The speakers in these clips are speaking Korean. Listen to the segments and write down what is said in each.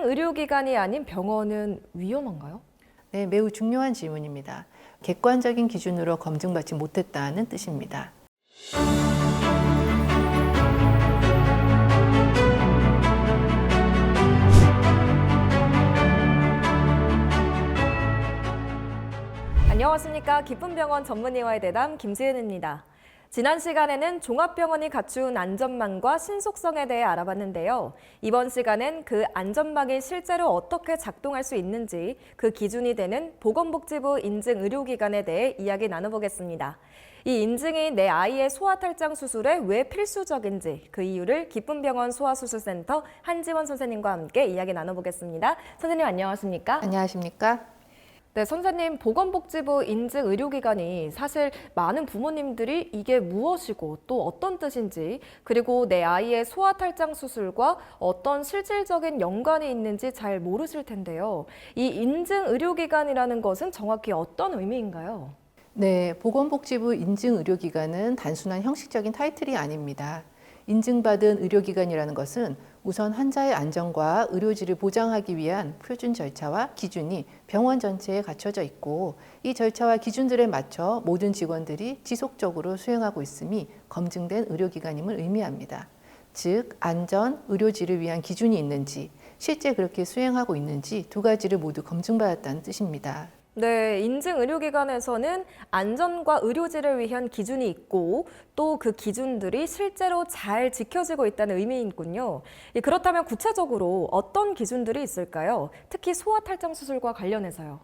의료기관이 아닌 병원은 위험한가요? 네, 매우 중요한 질문입니다. 객관적인 기준으로 검증받지 못했다는 뜻입니다. 안녕하십니까. 기쁨병원 전문의와의 대담 김지은입니다. 지난 시간에는 종합병원이 갖춘 안전망과 신속성에 대해 알아봤는데요. 이번 시간엔 그 안전망이 실제로 어떻게 작동할 수 있는지 그 기준이 되는 보건복지부 인증 의료기관에 대해 이야기 나눠보겠습니다. 이 인증이 내 아이의 소아탈장 수술에 왜 필수적인지 그 이유를 기쁨병원 소아수술센터 한지원 선생님과 함께 이야기 나눠보겠습니다. 선생님 안녕하십니까? 안녕하십니까? 네, 선생님, 보건복지부 인증 의료기관이 사실 많은 부모님들이 이게 무엇이고 또 어떤 뜻인지 그리고 내 아이의 소아탈장 수술과 어떤 실질적인 연관이 있는지 잘 모르실 텐데요. 이 인증 의료기관이라는 것은 정확히 어떤 의미인가요? 네, 보건복지부 인증의료기관은 단순한 형식적인 타이틀이 아닙니다. 인증받은 의료기관이라는 것은 우선 환자의 안전과 의료질을 보장하기 위한 표준 절차와 기준이 병원 전체에 갖춰져 있고 이 절차와 기준들에 맞춰 모든 직원들이 지속적으로 수행하고 있음이 검증된 의료기관임을 의미합니다. 즉, 안전, 의료질을 위한 기준이 있는지, 실제 그렇게 수행하고 있는지 두 가지를 모두 검증받았다는 뜻입니다. 네, 인증 의료기관에서는 안전과 의료질을 위한 기준이 있고 또 그 기준들이 실제로 잘 지켜지고 있다는 의미이군요. 그렇다면 구체적으로 어떤 기준들이 있을까요? 특히 소아탈장 수술과 관련해서요.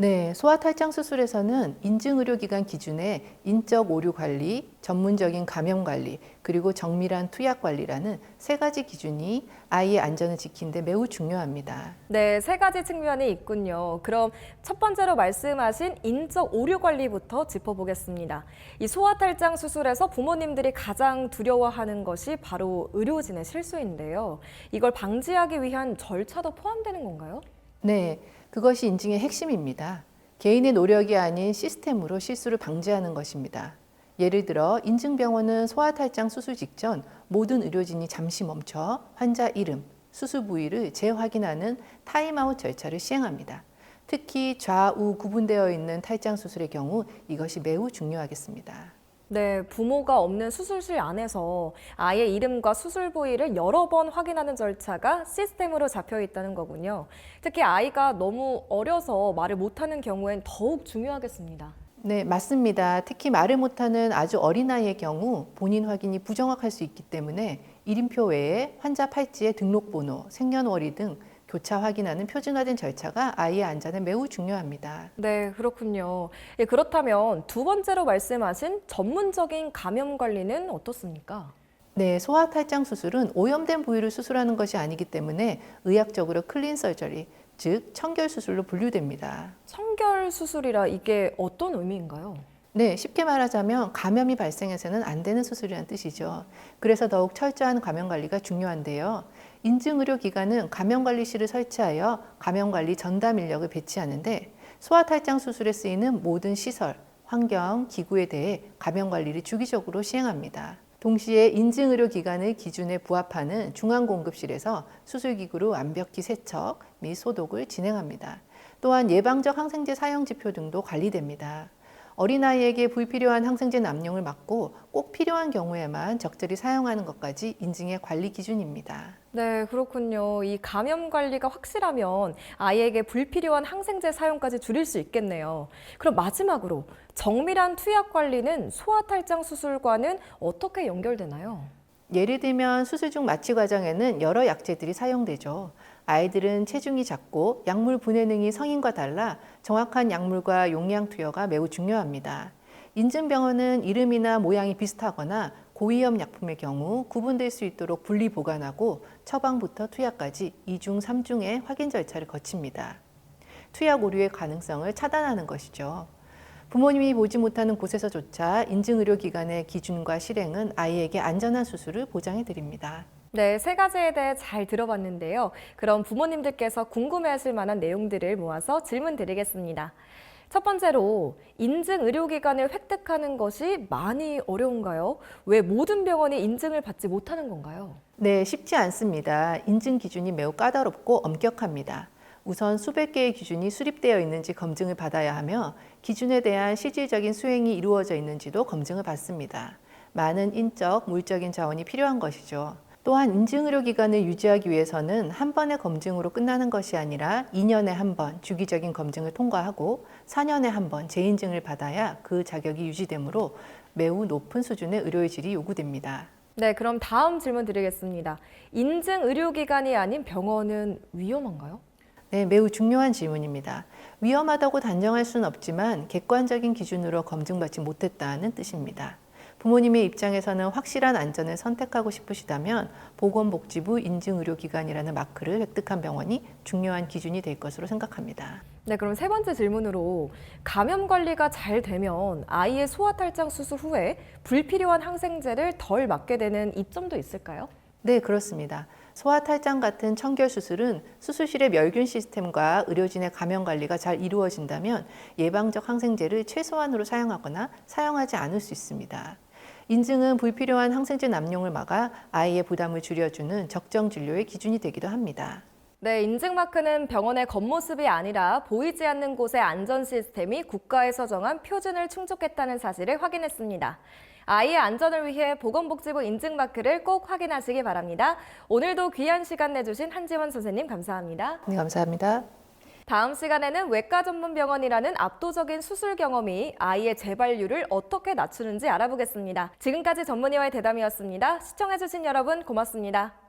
네, 소아탈장 수술에서는 인증의료기관 기준에 인적 오류 관리, 전문적인 감염 관리, 그리고 정밀한 투약 관리라는 세 가지 기준이 아이의 안전을 지키는 데 매우 중요합니다. 네, 세 가지 측면이 있군요. 그럼 첫 번째로 말씀하신 인적 오류 관리부터 짚어보겠습니다. 이 소아탈장 수술에서 부모님들이 가장 두려워하는 것이 바로 의료진의 실수인데요. 이걸 방지하기 위한 절차도 포함되는 건가요? 네, 그것이 인증의 핵심입니다. 개인의 노력이 아닌 시스템으로 실수를 방지하는 것입니다. 예를 들어 인증병원은 소아탈장 수술 직전 모든 의료진이 잠시 멈춰 환자 이름, 수술 부위를 재확인하는 타임아웃 절차를 시행합니다. 특히 좌우 구분되어 있는 탈장 수술의 경우 이것이 매우 중요하겠습니다. 네, 부모가 없는 수술실 안에서 아이의 이름과 수술 부위를 여러 번 확인하는 절차가 시스템으로 잡혀 있다는 거군요. 특히 아이가 너무 어려서 말을 못하는 경우엔 더욱 중요하겠습니다. 네, 맞습니다. 특히 말을 못하는 아주 어린아이의 경우 본인 확인이 부정확할 수 있기 때문에 이름표 외에 환자 팔찌의 등록번호, 생년월일 등 교차 확인하는 표준화된 절차가 아이의 안전에 매우 중요합니다. 네, 그렇군요. 그렇다면 두 번째로 말씀하신 전문적인 감염 관리는 어떻습니까? 네, 소아탈장 수술은 오염된 부위를 수술하는 것이 아니기 때문에 의학적으로 클린 서저리, 즉 청결 수술로 분류됩니다. 청결 수술이라 이게 어떤 의미인가요? 네, 쉽게 말하자면 감염이 발생해서는 안 되는 수술이라는 뜻이죠. 그래서 더욱 철저한 감염 관리가 중요한데요. 인증의료기관은 감염관리실을 설치하여 감염관리 전담 인력을 배치하는데 소아탈장 수술에 쓰이는 모든 시설, 환경, 기구에 대해 감염관리를 주기적으로 시행합니다. 동시에 인증의료기관의 기준에 부합하는 중앙공급실에서 수술기구로 완벽히 세척 및 소독을 진행합니다. 또한 예방적 항생제 사용 지표 등도 관리됩니다. 어린아이에게 불필요한 항생제 남용을 막고 꼭 필요한 경우에만 적절히 사용하는 것까지 인증의 관리 기준입니다. 네, 그렇군요. 이 감염 관리가 확실하면 아이에게 불필요한 항생제 사용까지 줄일 수 있겠네요. 그럼 마지막으로 정밀한 투약 관리는 소아탈장 수술과는 어떻게 연결되나요? 예를 들면 수술 중 마취 과정에는 여러 약제들이 사용되죠. 아이들은 체중이 작고 약물 분해능이 성인과 달라 정확한 약물과 용량 투여가 매우 중요합니다. 인증병원은 이름이나 모양이 비슷하거나 고위험 약품의 경우 구분될 수 있도록 분리 보관하고 처방부터 투약까지 2중, 3중의 확인 절차를 거칩니다. 투약 오류의 가능성을 차단하는 것이죠. 부모님이 보지 못하는 곳에서조차 인증의료기관의 기준과 실행은 아이에게 안전한 수술을 보장해 드립니다. 네, 세 가지에 대해 잘 들어봤는데요. 그럼 부모님들께서 궁금해하실 만한 내용들을 모아서 질문 드리겠습니다. 첫 번째로 인증 의료기관을 획득하는 것이 많이 어려운가요? 왜 모든 병원이 인증을 받지 못하는 건가요? 네, 쉽지 않습니다. 인증 기준이 매우 까다롭고 엄격합니다. 우선 수백 개의 기준이 수립되어 있는지 검증을 받아야 하며 기준에 대한 실질적인 수행이 이루어져 있는지도 검증을 받습니다. 많은 인적, 물적인 자원이 필요한 것이죠. 또한 인증의료기관을 유지하기 위해서는 한 번의 검증으로 끝나는 것이 아니라 2년에 한 번 주기적인 검증을 통과하고 4년에 한 번 재인증을 받아야 그 자격이 유지되므로 매우 높은 수준의 의료의 질이 요구됩니다. 네, 그럼 다음 질문 드리겠습니다. 인증 의료기관이 아닌 병원은 위험한가요? 네, 매우 중요한 질문입니다. 위험하다고 단정할 수는 없지만 객관적인 기준으로 검증받지 못했다는 뜻입니다. 부모님의 입장에서는 확실한 안전을 선택하고 싶으시다면 보건복지부 인증의료기관이라는 마크를 획득한 병원이 중요한 기준이 될 것으로 생각합니다. 네, 그럼 세 번째 질문으로 감염 관리가 잘 되면 아이의 소아탈장 수술 후에 불필요한 항생제를 덜 맞게 되는 이점도 있을까요? 네, 그렇습니다. 소아탈장 같은 청결 수술은 수술실의 멸균 시스템과 의료진의 감염 관리가 잘 이루어진다면 예방적 항생제를 최소한으로 사용하거나 사용하지 않을 수 있습니다. 인증은 불필요한 항생제 남용을 막아 아이의 부담을 줄여주는 적정 진료의 기준이 되기도 합니다. 네, 인증마크는 병원의 겉모습이 아니라 보이지 않는 곳의 안전 시스템이 국가에서 정한 표준을 충족했다는 사실을 확인했습니다. 아이의 안전을 위해 보건복지부 인증마크를 꼭 확인하시기 바랍니다. 오늘도 귀한 시간 내주신 한지원 선생님 감사합니다. 네, 감사합니다. 다음 시간에는 외과 전문 병원이라는 압도적인 수술 경험이 아이의 재발률을 어떻게 낮추는지 알아보겠습니다. 지금까지 전문의와의 대담이었습니다. 시청해주신 여러분 고맙습니다.